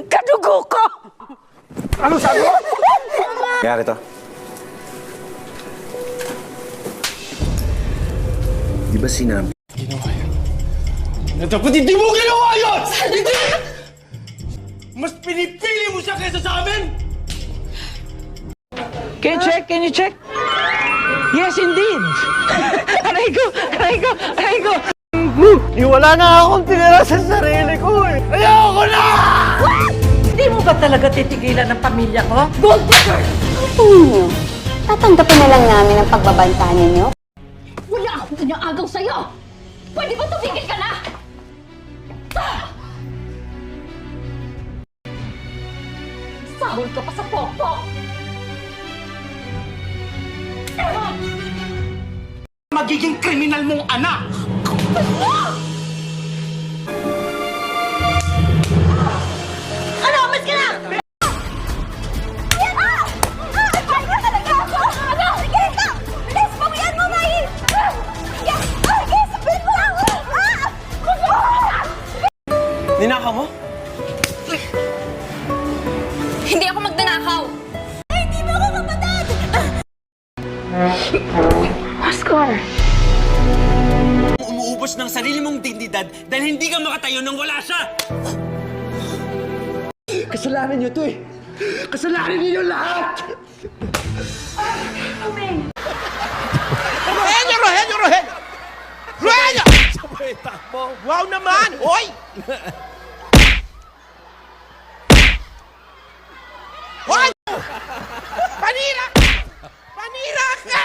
Kadugo ko! Ano sabi mo? Kaya rito. Di ba sinabi? Ginawa yun. Dapat hindi mo ginawa yun! Hindi! Mas pinipili mo siya kaysa sa amin! Can you check? Yes, indeed! Aray ko! Wala na akong tinira sa sarili ko eh! Ayoko na! Hindi mo ba talaga titigilan ng pamilya ko? Gold digger! Ninyo, tatanggapin na lang namin ang pagbabanta ninyo. Wala akong inaagaw sa'yo! Pwede ba tumigil ka na? Sahol ka pa sa pokpok! Magiging kriminal mong anak! Ano? Mas ka na! Yan! Ay na talaga ako! Ano? Sige! Bilis! Pawian mo, Mai! Yan! Sige! Sabihin mo lang! Ninakaw mo? Hindi ako magnanakaw! Ay, hindi mo ako kapatid! Oscar! Umuubos ng sarili mong dignidad dahil hindi ka makatayo nang wala siya! Kasalanan niyo to eh! Kasalanan niyo lahat! Rogelio! Sabay takbo! Wow naman! Hoy! Hoy! Panira ka!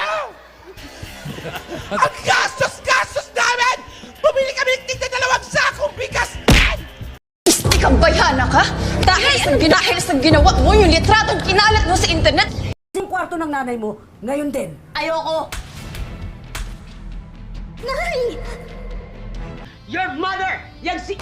Ang gastos namin! Bumili kami ng tigna 2 sakong bigas! Ikaw bayana ka? Dahil sa ginawa mo, yung litratong kinalat mo sa internet. Yung kwarto ng nanay mo, ngayon din. Ayoko! Nay! Your mother! Yan si